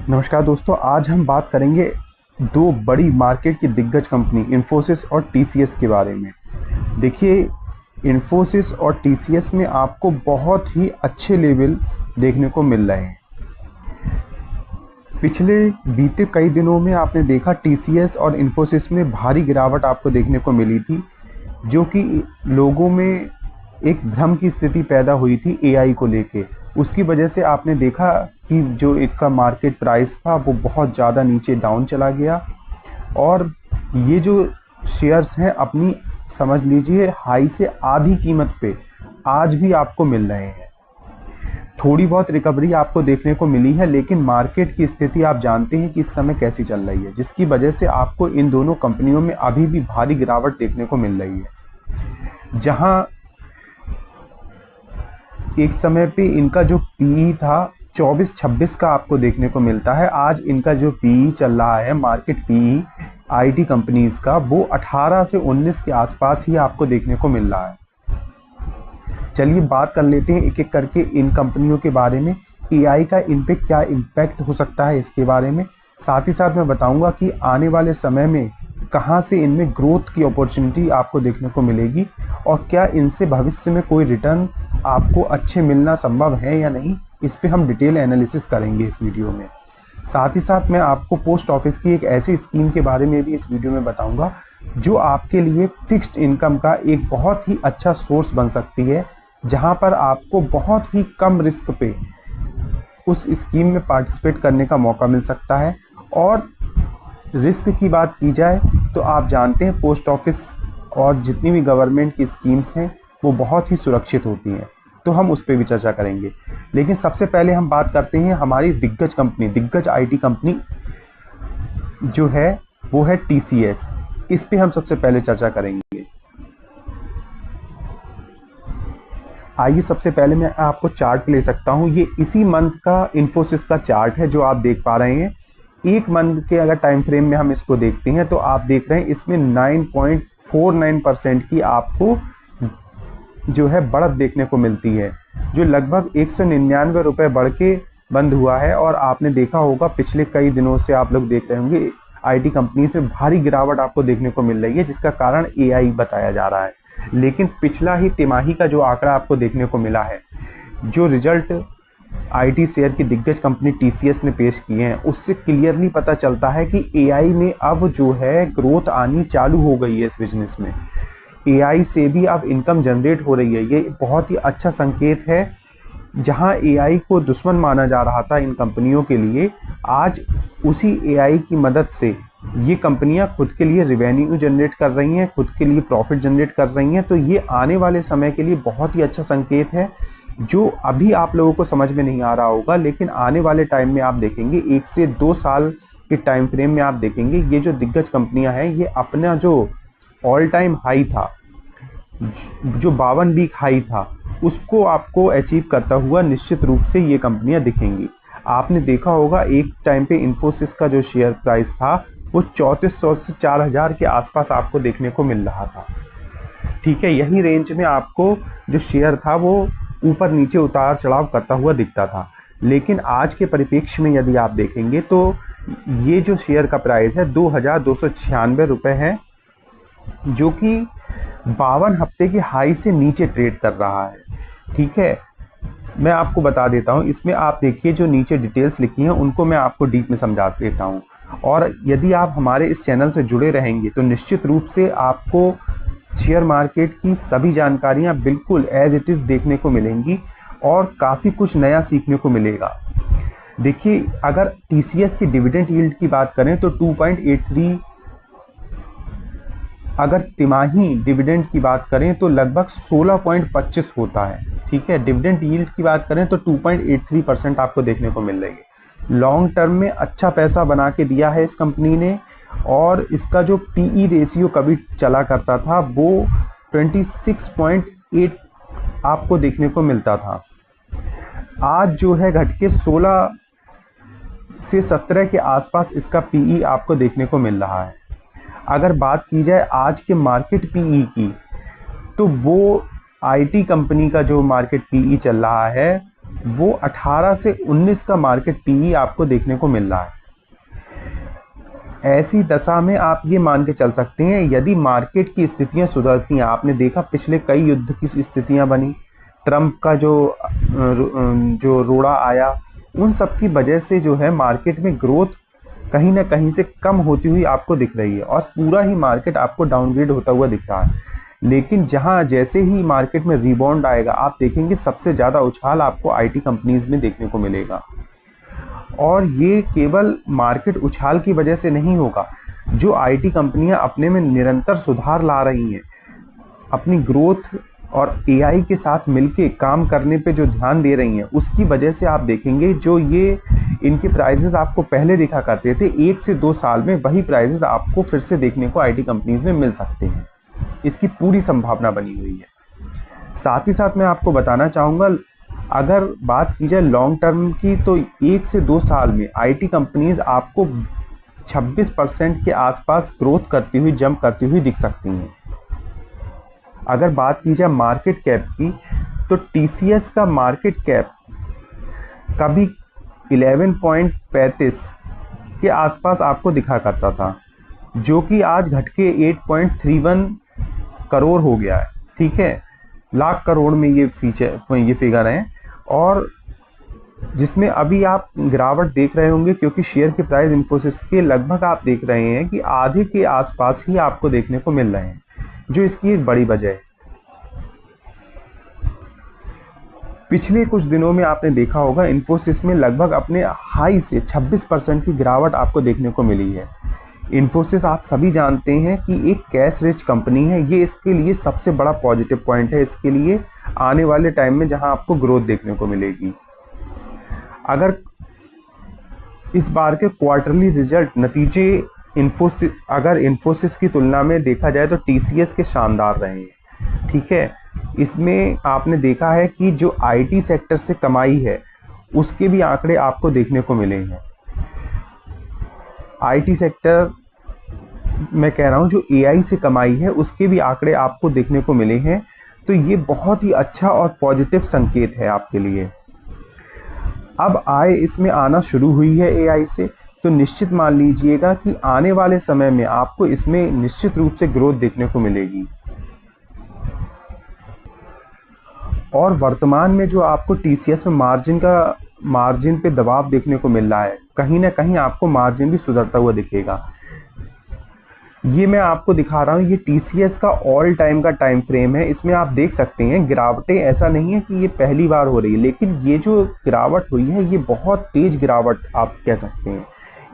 नमस्कार दोस्तों, आज हम बात करेंगे दो बड़ी मार्केट की दिग्गज कंपनी इन्फोसिस और टीसीएस के बारे में। देखिए, इन्फोसिस और टीसीएस में आपको बहुत ही अच्छे लेवल देखने को मिल रहे हैं। पिछले बीते कई दिनों में आपने देखा टीसीएस और इन्फोसिस में भारी गिरावट आपको देखने को मिली थी, जो कि लोगों में एक भ्रम की स्थिति पैदा हुई थी एआई को लेके। उसकी वजह से आपने देखा कि जो इसका मार्केट प्राइस था वो बहुत ज़्यादा नीचे डाउन चला गया, और ये जो शेयर्स हैं अपनी समझ लीजिए हाई से आधी कीमत पे आज भी आपको मिल रहे हैं। थोड़ी बहुत रिकवरी आपको देखने को मिली है, लेकिन मार्केट की स्थिति आप जानते हैं कि इस समय कैसी चल रही है, जिसकी वजह से आपको इन दोनों कंपनियों में अभी भी भारी गिरावट देखने को मिल रही है। जहां एक समय पे इनका जो पीई था 24-26 का आपको देखने को मिलता है, आज इनका जो पीई चल रहा है मार्केट पीई आईटी कंपनीज का, वो 18 से 19 के आसपास ही आपको देखने को मिल रहा है। चलिए बात कर लेते हैं एक एक करके इन कंपनियों के बारे में, एआई का इन पे क्या इम्पैक्ट हो सकता है इसके बारे में। साथ ही साथ मैं बताऊंगा कि आने वाले समय में कहां से इनमें ग्रोथ की अपॉर्चुनिटी आपको देखने को मिलेगी, और क्या इनसे भविष्य में कोई रिटर्न आपको अच्छे मिलना संभव है या नहीं। इस पे हम डिटेल एनालिसिस करेंगे इस वीडियो में। साथ ही साथ मैं आपको पोस्ट ऑफिस की एक ऐसी स्कीम के बारे में भी इस वीडियो में बताऊंगा, जो आपके लिए फिक्स्ड इनकम का एक बहुत ही अच्छा सोर्स बन सकती है, जहां पर आपको बहुत ही कम रिस्क पे उस स्कीम में पार्टिसिपेट करने का मौका मिल सकता है। और रिस्क की बात की जाए तो आप जानते हैं पोस्ट ऑफिस और जितनी भी गवर्नमेंट की स्कीम्स हैं वो बहुत ही सुरक्षित होती हैं, तो हम उस पर भी चर्चा करेंगे। लेकिन सबसे पहले हम बात करते हैं हमारी दिग्गज कंपनी, दिग्गज आईटी कंपनी जो है वो है टीसीएस। इस पे हम सबसे पहले चर्चा करेंगे। आइए सबसे पहले मैं आपको चार्ट ले सकता हूं। ये इसी मंथ का इन्फोसिस का चार्ट है जो आप देख पा रहे हैं। एक मंथ के अगर टाइम फ्रेम में हम इसको देखते हैं तो आप देख रहे हैं इसमें 9.49% की आपको जो है बढ़त देखने को मिलती है, जो लगभग 199 रुपए बढ़ के बंद हुआ है। और आपने देखा होगा पिछले कई दिनों से आप लोग देख रहे होंगे आईटी कंपनी से भारी गिरावट आपको देखने को मिल रही है, जिसका कारण एआई बताया जा रहा है। लेकिन पिछला ही तिमाही का जो आंकड़ा आपको देखने को मिला है, जो रिजल्ट आईटी शेयर की दिग्गज कंपनी टीसीएस ने पेश किए हैं, उससे क्लियरली पता चलता है कि एआई में अब जो है ग्रोथ आनी चालू हो गई है। इस बिजनेस में एआई से भी अब इनकम जनरेट हो रही है। ये बहुत ही अच्छा संकेत है। जहां एआई को दुश्मन माना जा रहा था इन कंपनियों के लिए, आज उसी एआई की मदद से ये कंपनियां खुद के लिए रेवेन्यू जनरेट कर रही हैं, खुद के लिए प्रॉफिट जनरेट कर रही हैं। तो ये आने वाले समय के लिए बहुत ही अच्छा संकेत है, जो अभी आप लोगों को समझ में नहीं आ रहा होगा, लेकिन आने वाले टाइम में आप देखेंगे 1 से 2 साल के टाइम फ्रेम में आप देखेंगे ये जो दिग्गज कंपनियां हैं ये अपना जो ऑल टाइम हाई था, जो 52 वीक हाई था, उसको आपको अचीव करता हुआ निश्चित रूप से ये कंपनियां दिखेंगी। आपने देखा होगा एक टाइम पे इन्फोसिस का जो शेयर प्राइस था वो 3400 से 4000 के आसपास आपको देखने को मिल रहा था। ठीक है, यही रेंज में आपको जो शेयर था वो ऊपर नीचे उतार चढ़ाव करता हुआ दिखता था। लेकिन आज के परिप्रेक्ष्य में यदि आप देखेंगे तो ये जो शेयर का प्राइस है 2296 रुपए है, जो कि 52 हफ्ते के हाई से नीचे ट्रेड कर रहा है। ठीक है, मैं आपको बता देता हूं, इसमें आप देखिए जो नीचे डिटेल्स लिखी हैं उनको मैं आपको डीप में समझा देता हूं। और यदि आप हमारे इस चैनल से जुड़े रहेंगे तो निश्चित रूप से आपको शेयर मार्केट की सभी जानकारियां बिल्कुल एज इट इज देखने को मिलेंगी और काफी कुछ नया सीखने को मिलेगा। देखिए, अगर टीसीएस की डिविडेंड यील्ड की बात करें तो 2.83, अगर तिमाही डिविडेंड की बात करें तो लगभग 16.25 होता है। ठीक है, डिविडेंड यील्ड की बात करें तो 2.83% आपको देखने को मिल रही है। लॉन्ग टर्म में अच्छा पैसा बना के दिया है इस कंपनी ने, और इसका जो पीई रेशियो कभी चला करता था वो 26.8 आपको देखने को मिलता था। आज जो है घट के 16 से 17 के आसपास इसका पीई आपको देखने को मिल रहा है। अगर बात की जाए आज के मार्केट पीई की, तो वो आईटी कंपनी का जो मार्केट पीई चल रहा है वो 18 से 19 का मार्केट पीई आपको देखने को मिल रहा है। ऐसी दशा में आप ये मान के चल सकते हैं, यदि मार्केट की स्थितियां सुधरती हैं, आपने देखा पिछले कई युद्ध की स्थितियां बनी, ट्रंप का जो रोड़ा आया, उन सब की वजह से जो है मार्केट में ग्रोथ कहीं ना कहीं से कम होती हुई आपको दिख रही है और पूरा ही मार्केट आपको डाउनग्रेड होता हुआ दिख रहा है। लेकिन जैसे ही मार्केट में रिबाउंड आएगा, आप देखेंगे सबसे ज्यादा उछाल आपको आईटी कंपनीज में देखने को मिलेगा। और ये केवल मार्केट उछाल की वजह से नहीं होगा, जो आईटी कंपनियां अपने में निरंतर सुधार ला रही हैं, अपनी ग्रोथ और एआई के साथ मिलके काम करने पे जो ध्यान दे रही हैं, उसकी वजह से आप देखेंगे जो ये इनके प्राइसेस आपको पहले दिखा करते थे, 1 से 2 साल में वही प्राइसेस आपको फिर से देखने को आईटी कंपनीज में मिल सकते हैं। इसकी पूरी संभावना बनी हुई है। साथ ही साथ मैं आपको बताना चाहूंगा, अगर बात की जाए लॉन्ग टर्म की, तो 1 से 2 साल में आईटी कंपनीज आपको 26% के आसपास ग्रोथ करती हुई, जंप करती हुई दिख सकती हैं। अगर बात की जाए मार्केट कैप की, तो टीसीएस का मार्केट कैप कभी 11.35 के आसपास आपको दिखा करता था, जो कि आज घट के 8.31 करोड़ हो गया है। ठीक है, लाख करोड़ में ये फिगर है, और जिसमें अभी आप गिरावट देख रहे होंगे, क्योंकि शेयर के प्राइस इन्फोसिस के लगभग आप देख रहे हैं कि आधे के आसपास ही आपको देखने को मिल रहे हैं, जो इसकी एक बड़ी वजह है। पिछले कुछ दिनों में आपने देखा होगा इन्फोसिस में लगभग अपने हाई से 26% की गिरावट आपको देखने को मिली है। इन्फोसिस आप सभी जानते हैं कि एक कैश रिच कंपनी है, ये इसके लिए सबसे बड़ा पॉजिटिव पॉइंट है, इसके लिए आने वाले टाइम में जहां आपको ग्रोथ देखने को मिलेगी। अगर इस बार के क्वार्टरली रिजल्ट नतीजे इन्फोसिस की तुलना में देखा जाए तो टीसीएस के शानदार रहे हैं। ठीक है, इसमें आपने देखा है कि जो आईटी सेक्टर से कमाई है, उसके भी आंकड़े आपको देखने को मिले हैं। आईटी सेक्टर मैं कह रहा हूं, जो एआई से कमाई है, उसके भी आंकड़े आपको देखने को मिले हैं। तो ये बहुत ही अच्छा और पॉजिटिव संकेत है आपके लिए। अब आय इसमें आना शुरू हुई है एआई से, तो निश्चित मान लीजिएगा कि आने वाले समय में आपको इसमें निश्चित रूप से ग्रोथ देखने को मिलेगी। और वर्तमान में जो आपको टीसीएस में मार्जिन पे दबाव देखने को मिल रहा है, कहीं ना कहीं आपको मार्जिन भी सुधरता हुआ दिखेगा। ये मैं आपको दिखा रहा हूँ, ये टीसीएस का ऑल टाइम का टाइम फ्रेम है। इसमें आप देख सकते हैं गिरावटें, ऐसा नहीं है कि ये पहली बार हो रही है, लेकिन ये जो गिरावट हुई है, ये बहुत तेज गिरावट आप कह सकते हैं।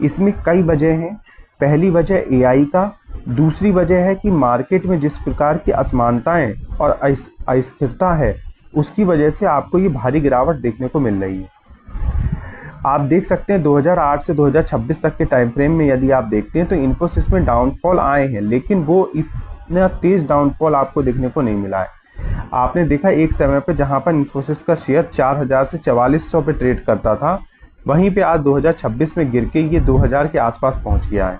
इसमें कई वजह हैं। पहली वजह एआई का, दूसरी वजह है कि मार्केट में जिस प्रकार की असमानताएं और अस्थिरता है, उसकी वजह से आपको ये भारी गिरावट देखने को मिल रही है। आप देख सकते हैं 2008 से 2026 तक के टाइम फ्रेम में यदि आप देखते हैं तो इन्फोसिस में डाउनफॉल आए हैं, लेकिन वो इतना तेज डाउनफॉल आपको देखने को नहीं मिला है। आपने देखा एक समय पे जहां पर इन्फोसिस का शेयर 4000 से 4400 पे ट्रेड करता था, वहीं पे आज 2026 में गिर के ये 2000 के आसपास पहुंच गया है।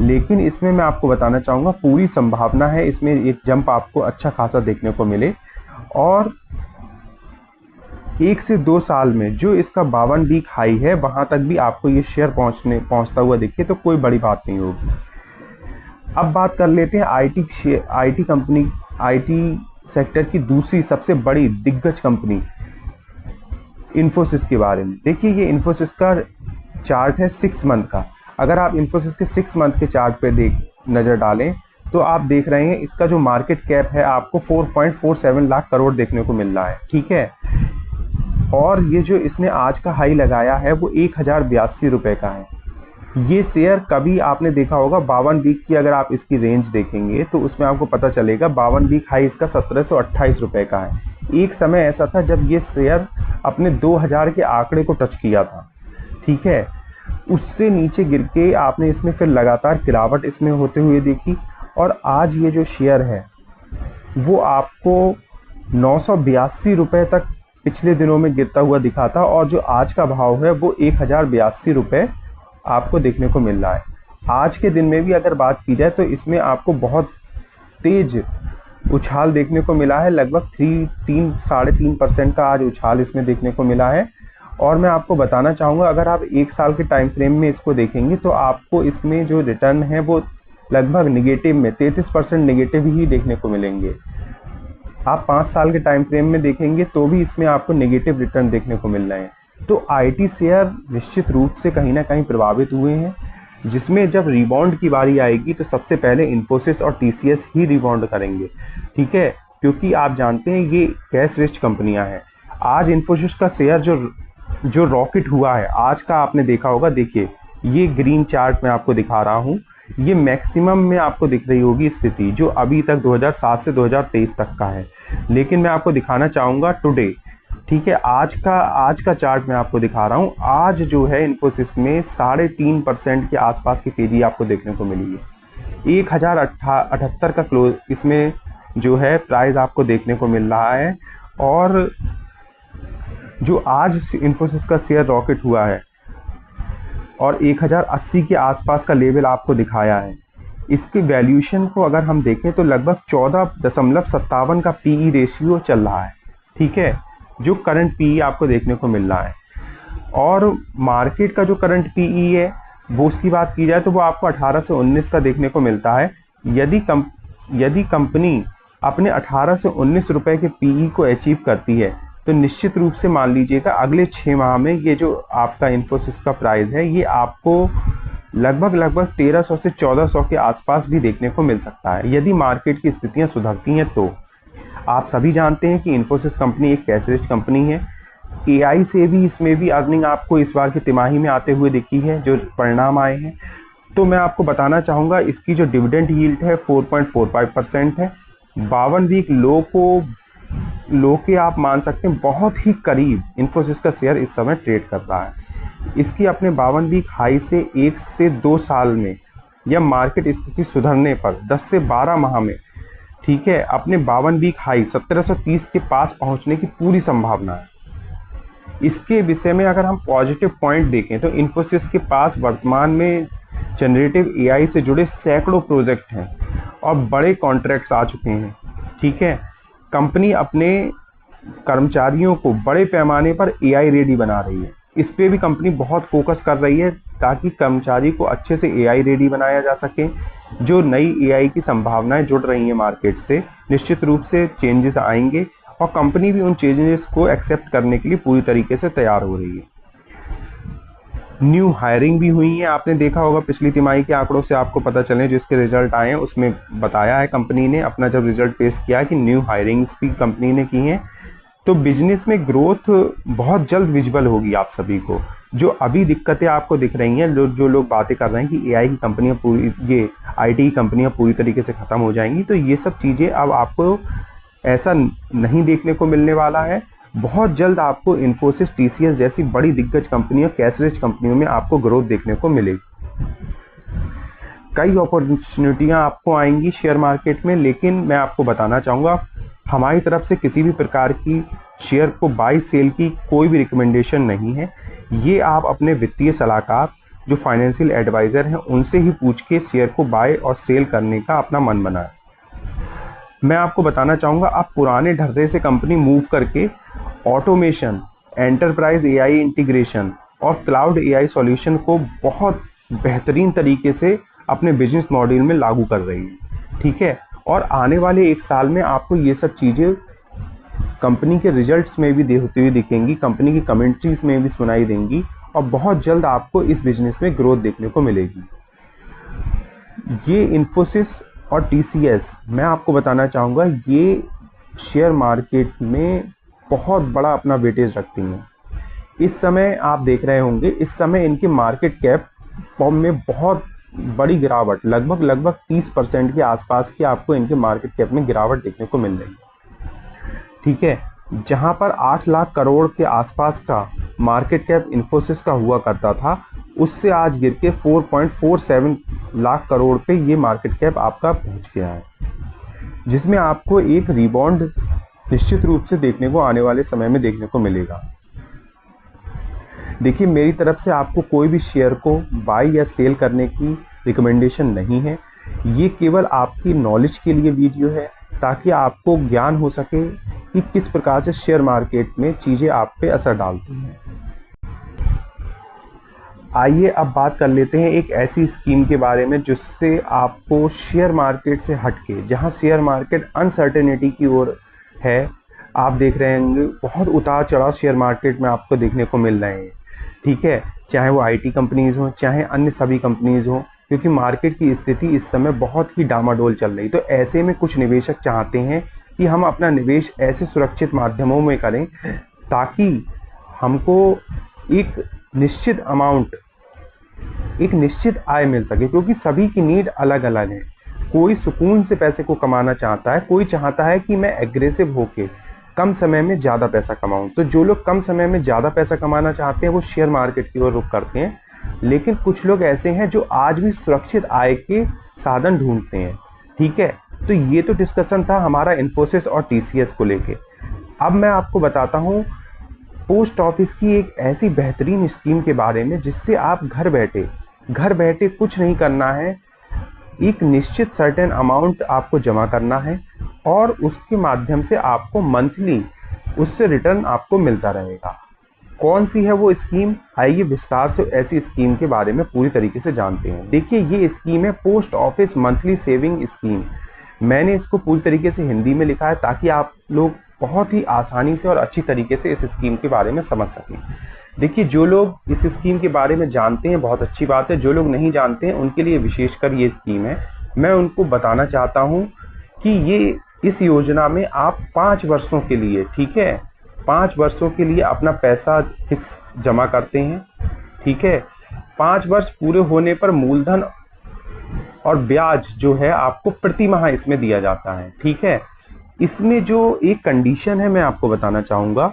लेकिन इसमें मैं आपको बताना चाहूंगा, पूरी संभावना है इसमें एक जंप आपको अच्छा खासा देखने को मिले, और 1 से 2 साल में जो इसका 52 वीक हाई है, वहां तक भी आपको ये शेयर पहुंचता हुआ दिखे तो कोई बड़ी बात नहीं होगी। अब बात कर लेते हैं आईटी सेक्टर की दूसरी सबसे बड़ी दिग्गज कंपनी इन्फोसिस के बारे में। देखिए, ये इन्फोसिस का चार्ट है 6 मंथ का। अगर आप इन्फोसिस के 6 मंथ के चार्ट पे नजर डालें तो आप देख रहे हैं इसका जो मार्केट कैप है आपको 4.47 लाख करोड़ देखने को मिल रहा है। ठीक है, और ये जो इसने आज का हाई लगाया है वो 1082 रुपए का है। ये शेयर कभी आपने देखा होगा 52 वीक की, अगर आप इसकी रेंज देखेंगे तो उसमें आपको पता चलेगा 52 वीक हाई इसका 1728 रुपए का है। एक समय ऐसा था जब ये शेयर अपने 2000 के आंकड़े को टच किया था। ठीक है, उससे नीचे गिर के आपने इसमें फिर लगातार गिरावट इसमें होते हुए देखी, और आज ये जो शेयर है वो आपको 982 रुपए तक पिछले दिनों में गिरता हुआ दिखा था, और जो आज का भाव है वो 1082 रुपए आपको देखने को मिल रहा है। आज के दिन में भी अगर बात की जाए तो इसमें आपको बहुत तेज उछाल देखने को मिला है, लगभग 3-3.5% का आज उछाल इसमें देखने को मिला है। और मैं आपको बताना चाहूँगा, अगर आप 1 साल के टाइम फ्रेम में इसको देखेंगे तो आपको इसमें जो रिटर्न है वो लगभग निगेटिव में 33% निगेटिव ही देखने को मिलेंगे। आप 5 साल के टाइम फ्रेम में देखेंगे तो भी इसमें आपको नेगेटिव रिटर्न देखने को मिल रहे हैं। तो आईटी शेयर निश्चित रूप से कहीं ना कहीं प्रभावित हुए हैं, जिसमें जब रिबाउंड की बारी आएगी तो सबसे पहले इन्फोसिस और टीसीएस ही रिबाउंड करेंगे, ठीक है, क्योंकि आप जानते हैं ये कैश रिच कंपनियां हैं। आज इन्फोसिस का शेयर जो रॉकेट हुआ है आज का, आपने देखा होगा, देखिए ये ग्रीन चार्ट मैं आपको दिखा रहा हूँ, ये मैक्सिमम में आपको दिख रही होगी स्थिति जो अभी तक 2007 से 2023 तक का है। लेकिन मैं आपको दिखाना चाहूँगा टुडे, ठीक है, आज का चार्ट मैं आपको दिखा रहा हूँ। आज जो है इन्फोसिस में 3.5% के आसपास की तेजी आपको देखने को मिली है। 1078 का क्लोज इसमें जो है प्राइस आपको देखने को मिल रहा है। और जो आज इन्फोसिस का शेयर रॉकेट हुआ है और 1080 के आसपास का लेवल आपको दिखाया है, इसके वैल्यूएशन को अगर हम देखें तो लगभग 14.57 का पीई रेशियो चल रहा है, ठीक है, जो करंट पीई आपको देखने को मिल रहा है। और मार्केट का जो करंट पीई है वो उसकी बात की जाए तो वो आपको 18 से 19 का देखने को मिलता है। यदि कंपनी अपने 18 से 19 रुपए के पीई को अचीव करती है तो निश्चित रूप से मान लीजिएगा अगले 6 माह में ये जो आपका इन्फोसिस का प्राइस है ये आपको लगभग 1300 से 1400 के आसपास भी देखने को मिल सकता है, यदि मार्केट की स्थितियां सुधरती हैं तो। आप सभी जानते हैं कि इन्फोसिस कंपनी एक कैश रिच कंपनी है। एआई से भी इसमें भी अर्निंग आपको इस बार की तिमाही में आते हुए दिखी है, जो परिणाम आए हैं। तो मैं आपको बताना चाहूँगा इसकी जो डिविडेंड यील्ड है 4.45% है। 52 वीक लो के आप मान सकते हैं बहुत ही करीब इन्फोसिस का शेयर इस समय ट्रेड कर रहा है। इसकी अपने 52 वीक हाई से 1 से 2 साल में या मार्केट स्थिति सुधरने पर 10 से 12 माह में, ठीक है, अपने 52 वीक हाई 1730 के पास पहुंचने की पूरी संभावना है। इसके विषय में अगर हम पॉजिटिव पॉइंट देखें तो इन्फोसिस के पास वर्तमान में जनरेटिव एआई से जुड़े सैकड़ों प्रोजेक्ट हैं और बड़े कॉन्ट्रैक्ट्स आ चुके हैं, ठीक है। कंपनी अपने कर्मचारियों को बड़े पैमाने पर एआई रेडी बना रही है। इस पे भी कंपनी बहुत फोकस कर रही है ताकि कर्मचारी को अच्छे से एआई रेडी बनाया जा सके। जो नई एआई की संभावनाएं जुड़ रही हैं मार्केट से, निश्चित रूप से चेंजेस आएंगे और कंपनी भी उन चेंजेस को एक्सेप्ट करने के लिए पूरी तरीके से तैयार हो रही है। न्यू हायरिंग भी हुई है, आपने देखा होगा पिछली तिमाही के आंकड़ों से आपको पता चले जो इसके रिजल्ट आए हैं उसमें बताया है कंपनी ने अपना जब रिजल्ट पेश किया कि न्यू हायरिंग भी कंपनी ने की है। तो बिजनेस में ग्रोथ बहुत जल्द विजिबल होगी आप सभी को। जो अभी दिक्कतें आपको दिख रही हैं, जो लोग बातें कर रहे हैं कि एआई की कंपनियां पूरी, ये आईटी की कंपनियां पूरी तरीके से खत्म हो जाएंगी, तो ये सब चीजें अब आपको ऐसा नहीं देखने को मिलने वाला है। बहुत जल्द आपको इन्फोसिस, टीसीएस जैसी बड़ी दिग्गज कंपनियों, कैश रिच कंपनियों में आपको ग्रोथ देखने को मिलेगी। कई अपॉर्चुनिटियां आपको आएंगी शेयर मार्केट में, लेकिन मैं आपको बताना चाहूँगा हमारी तरफ से किसी भी प्रकार की शेयर को बाई सेल की कोई भी रिकमेंडेशन नहीं है। ये आप अपने वित्तीय सलाहकार जो फाइनेंशियल एडवाइजर हैं उनसे ही पूछ के शेयर को बाय और सेल करने का अपना मन बनाएं। मैं आपको बताना चाहूँगा आप पुराने ढर्रे से कंपनी मूव करके ऑटोमेशन, एंटरप्राइज एआई इंटीग्रेशन और क्लाउड एआई सॉल्यूशन को बहुत बेहतरीन तरीके से अपने बिजनेस मॉडल में लागू कर रही है, ठीक है। और आने वाले 1 साल में आपको ये सब चीज़ें कंपनी के रिजल्ट्स में भी होती हुई दिखेंगी, कंपनी की कमेंट्रीज में भी सुनाई देंगी और बहुत जल्द आपको इस बिजनेस में ग्रोथ देखने को मिलेगी। ये इन्फोसिस और टीसीएस, मैं आपको बताना चाहूँगा ये शेयर मार्केट में बहुत बड़ा अपना वेटेज रखती हैं। इस समय आप देख रहे होंगे, इस समय इनके मार्केट कैप में बहुत बड़ी गिरावट, लगभग 30% के आसपास की आपको इनके मार्केट कैप में गिरावट देखने को मिल रही है, ठीक है। जहां पर 8 लाख करोड़ के आसपास का मार्केट कैप इन्फोसिस का हुआ करता था, उससे आज गिर के 4.47 लाख करोड़ पे ये मार्केट कैप आपका पहुंच गया है, जिसमें आपको एक रिबाउंड निश्चित रूप से देखने को आने वाले समय में देखने को मिलेगा। देखिए, मेरी तरफ से आपको कोई भी शेयर को बाय या सेल करने की रिकमेंडेशन नहीं है। ये केवल आपकी नॉलेज के लिए वीडियो है ताकि आपको ज्ञान हो सके कि किस प्रकार से शेयर मार्केट में चीजें आप पे असर डालती हैं। आइए अब बात कर लेते हैं एक ऐसी स्कीम के बारे में जिससे आपको शेयर मार्केट से हटके, जहां शेयर मार्केट अनसर्टेनिटी की ओर है, आप देख रहे होंगे बहुत उतार चढ़ाव शेयर मार्केट में आपको देखने को मिल रहे हैं, ठीक है, चाहे वो आईटी कंपनीज हो चाहे अन्य सभी कंपनीज हो, क्योंकि मार्केट की स्थिति इस समय बहुत ही डामाडोल चल रही। तो ऐसे में कुछ निवेशक चाहते हैं कि हम अपना निवेश ऐसे सुरक्षित माध्यमों में करें ताकि हमको एक निश्चित अमाउंट, एक निश्चित आय मिल सके, क्योंकि सभी की नीड अलग अलग है। कोई सुकून से पैसे को कमाना चाहता है, कोई चाहता है कि मैं एग्रेसिव होके कम समय में ज्यादा पैसा कमाऊं। तो जो लोग कम समय में ज्यादा पैसा कमाना चाहते हैं वो शेयर मार्केट की ओर रुख करते हैं, लेकिन कुछ लोग ऐसे हैं जो आज भी सुरक्षित आय के साधन ढूंढते हैं, ठीक है। तो ये तो डिस्कशन था हमारा इन्फोसिस और टीसीएस को लेके। अब मैं आपको बताता हूँ पोस्ट ऑफिस की एक ऐसी बेहतरीन स्कीम के बारे में जिससे आप घर बैठे कुछ नहीं करना है, एक निश्चित सर्टेन अमाउंट आपको जमा करना है और उसके माध्यम से आपको मंथली उससे रिटर्न आपको मिलता रहेगा। कौन सी है वो स्कीम, आइए विस्तार से ऐसी स्कीम के बारे में पूरी तरीके से जानते हैं। देखिए ये स्कीम है post office monthly saving scheme. मैंने इसको पूरी तरीके से हिंदी में लिखा है ताकि आप लोग बहुत ही आसानी से और अच्छी तरीके से इस स्कीम के बारे में समझ सकें। देखिए जो लोग इस स्कीम के बारे में जानते हैं बहुत अच्छी बात है, जो लोग नहीं जानते हैं उनके लिए विशेषकर ये स्कीम है। मैं उनको बताना चाहता हूँ कि ये इस योजना में आप 5 वर्षों के लिए, ठीक है, 5 वर्षों के लिए अपना पैसा फिक्स जमा करते हैं, ठीक है। 5 वर्ष पूरे होने पर मूलधन और ब्याज जो है आपको प्रति माह इसमें दिया जाता है, ठीक है। इसमें जो एक कंडीशन है मैं आपको बताना चाहूंगा,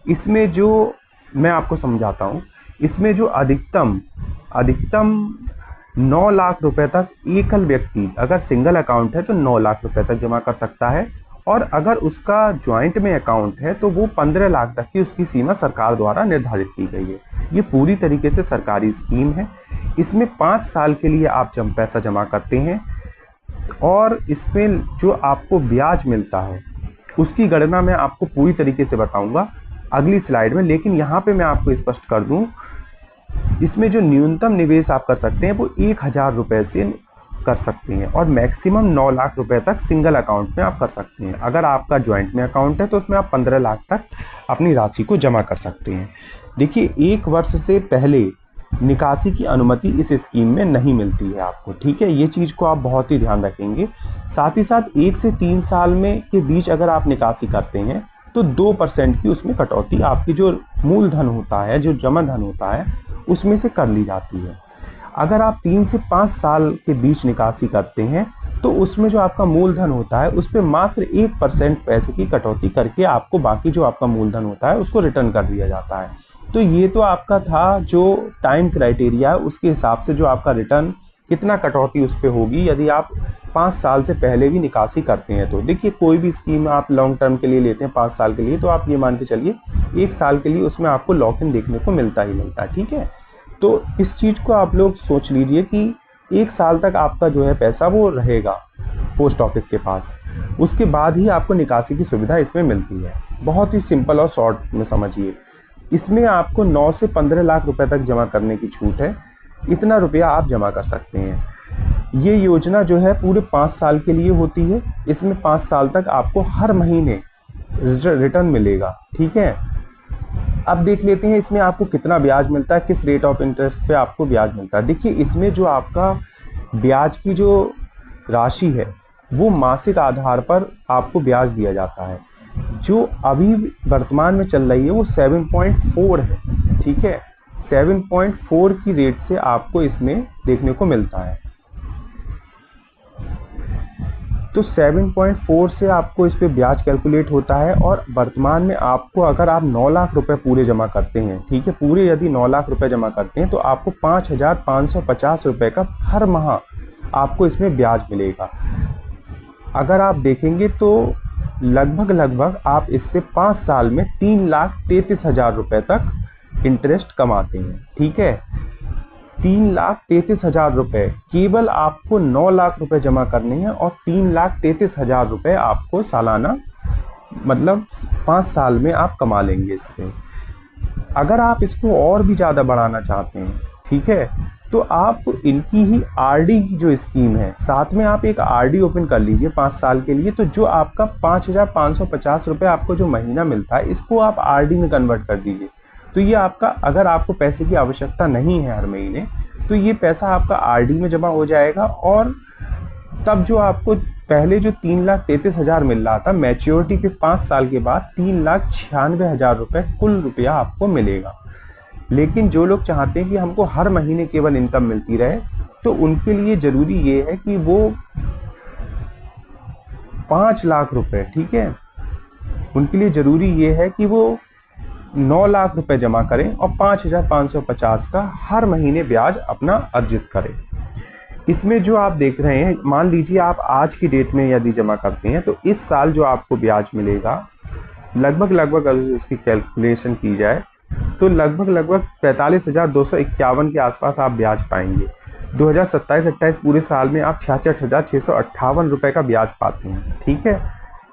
इसमें जो मैं आपको समझाता हूं, इसमें जो अधिकतम 9 लाख रुपए तक एकल व्यक्ति अगर सिंगल अकाउंट है तो 9 लाख रुपए तक जमा कर सकता है, और अगर उसका ज्वाइंट में अकाउंट है तो वो 15 लाख तक की उसकी सीमा सरकार द्वारा निर्धारित की गई है। ये पूरी तरीके से सरकारी स्कीम है। इसमें 5 साल के लिए आप जब पैसा जमा करते हैं और इसमें जो आपको ब्याज मिलता है उसकी गणना मैं आपको पूरी तरीके से बताऊंगा अगली स्लाइड में, लेकिन यहाँ पे मैं आपको स्पष्ट कर दूं, इसमें जो न्यूनतम निवेश आप कर सकते हैं वो 1000 रुपए से कर सकते हैं और मैक्सिमम 9 लाख रुपए तक सिंगल अकाउंट में आप कर सकते हैं। अगर आपका ज्वाइंट में अकाउंट है तो उसमें आप 15 लाख तक अपनी राशि को जमा कर सकते हैं। देखिए 1 वर्ष से पहले निकासी की अनुमति इस स्कीम में नहीं मिलती है आपको, ठीक है, ये चीज को आप बहुत ही ध्यान रखेंगे। साथ ही साथ 1 से 3 साल में के बीच अगर आप निकासी करते हैं तो 2% की उसमें कटौती आपकी जो मूलधन होता है, जो जमा धन होता है, उसमें से कर ली जाती है। अगर आप 3 से 5 साल के बीच निकासी करते हैं तो उसमें जो आपका मूलधन होता है उस पर मात्र 1% पैसे की कटौती करके आपको बाकी जो आपका मूलधन होता है उसको रिटर्न कर दिया जाता है। तो ये तो आपका था जो टाइम क्राइटेरिया है, उसके हिसाब से जो आपका रिटर्न कितना कटौती उस पर होगी यदि आप 5 साल से पहले भी निकासी करते हैं। तो देखिए कोई भी स्कीम आप लॉन्ग टर्म के लिए लेते हैं 5 साल के लिए, तो आप ये मान के चलिए 1 साल के लिए उसमें आपको लॉक इन देखने को मिलता ही मिलता है, ठीक है। तो इस चीज को आप लोग सोच लीजिए कि 1 साल तक आपका जो है पैसा वो रहेगा पोस्ट ऑफिस के पास, उसके बाद ही आपको निकासी की सुविधा इसमें मिलती है। बहुत ही सिंपल और शॉर्ट में समझिए, इसमें आपको 9 से 15 लाख रुपए तक जमा करने की छूट है, इतना रुपया आप जमा कर सकते हैं। ये योजना जो है पूरे 5 साल के लिए होती है, इसमें 5 साल तक आपको हर महीने रिटर्न मिलेगा, ठीक है। अब देख लेते हैं इसमें आपको कितना ब्याज मिलता है, किस रेट ऑफ इंटरेस्ट पे आपको ब्याज मिलता है। देखिए इसमें जो आपका ब्याज की जो राशि है वो मासिक आधार पर आपको ब्याज दिया जाता है, जो अभी वर्तमान में चल रही है वो 7.4 है, ठीक है। 7.4 की रेट से आपको इसमें देखने को मिलता है। तो 7.4 से आपको इस पे ब्याज कैलकुलेट होता है, और वर्तमान में आपको अगर आप 9 लाख रुपए पूरे जमा करते हैं, ठीक है, पूरे यदि 9 लाख रुपए जमा करते हैं तो आपको 5,550 रुपए का हर माह आपको इसमें ब्याज मिलेगा। अगर आप देखेंगे तो लगभग आप इससे 5 साल में 3,33,000 रुपए तक इंटरेस्ट कमाते हैं, ठीक है। 3,33,000 रुपए, केवल आपको 9 लाख रुपए जमा करने हैं और 3,33,000 रुपए आपको सालाना मतलब 5 साल में आप कमा लेंगे इससे। अगर आप इसको और भी ज़्यादा बढ़ाना चाहते हैं, ठीक है, तो आप इनकी ही आरडी की जो स्कीम है, साथ में आप एक आरडी ओपन कर लीजिए 5 साल के लिए। तो जो आपका 5,550 रुपये आपको जो महीना मिलता है, इसको आप आरडी में कन्वर्ट कर दीजिए। तो ये आपका, अगर आपको पैसे की आवश्यकता नहीं है हर महीने, तो ये पैसा आपका आरडी में जमा हो जाएगा। और तब जो आपको पहले जो 3,33,000 मिल रहा था, मैच्योरिटी के 5 साल के बाद 3,96,000 रुपये कुल रुपया आपको मिलेगा। लेकिन जो लोग चाहते हैं कि हमको हर महीने केवल इनकम मिलती रहे, तो उनके लिए जरूरी ये है कि वो 5 लाख रुपए, ठीक है, उनके लिए जरूरी ये है कि वो 9 लाख रुपए जमा करें और 5,550 का हर महीने ब्याज अपना अर्जित करें। इसमें जो आप देख रहे हैं, मान लीजिए आप आज की डेट में यदि जमा करते हैं, तो इस साल जो आपको ब्याज मिलेगा लगभग अगर इसकी कैलकुलेशन की जाए तो लगभग 45,251 के आसपास आप ब्याज पाएंगे। 2027-28 पूरे साल में आप 66,658 रुपए का ब्याज पाते हैं, ठीक है।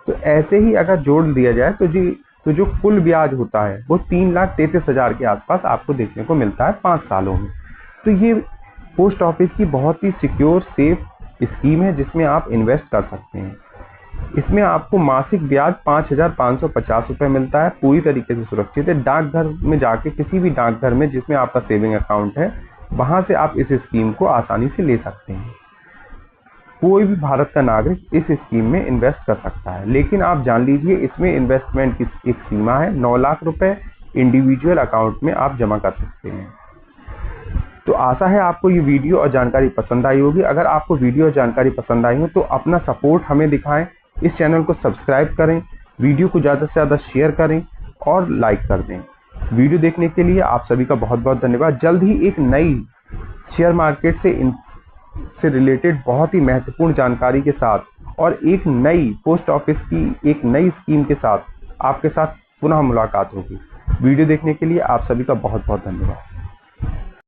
तो ऐसे ही अगर जोड़ दिया जाए तो जो कुल ब्याज होता है वो 3,33,000 के आसपास आपको देखने को मिलता है 5 सालों में। तो ये पोस्ट ऑफिस की बहुत ही सिक्योर, सेफ स्कीम है जिसमें आप इन्वेस्ट कर सकते हैं। इसमें आपको मासिक ब्याज 5,550 रुपये मिलता है, पूरी तरीके से सुरक्षित है। डाकघर में जाके, किसी भी डाकघर में जिसमें आपका सेविंग अकाउंट है, वहां से आप इस स्कीम को आसानी से ले सकते हैं। कोई भी भारत का नागरिक इस स्कीम में इन्वेस्ट कर सकता है, लेकिन आप जान लीजिए इसमें इन्वेस्टमेंट की एक सीमा है। 9 लाख रुपए इंडिविजुअल अकाउंट में आप जमा कर सकते हैं। तो आशा है आपको ये वीडियो और जानकारी पसंद आई होगी। अगर आपको वीडियो और जानकारी पसंद आई हो तो अपना सपोर्ट हमें दिखाएं, इस चैनल को सब्सक्राइब करें, वीडियो को ज़्यादा से ज़्यादा शेयर करें और लाइक कर दें। वीडियो देखने के लिए आप सभी का बहुत बहुत धन्यवाद। जल्द ही एक नई शेयर मार्केट से रिलेटेड बहुत ही महत्वपूर्ण जानकारी के साथ और एक नई पोस्ट ऑफिस की एक नई स्कीम के साथ आपके साथ पुनः मुलाकात होगी। वीडियो देखने के लिए आप सभी का बहुत बहुत धन्यवाद।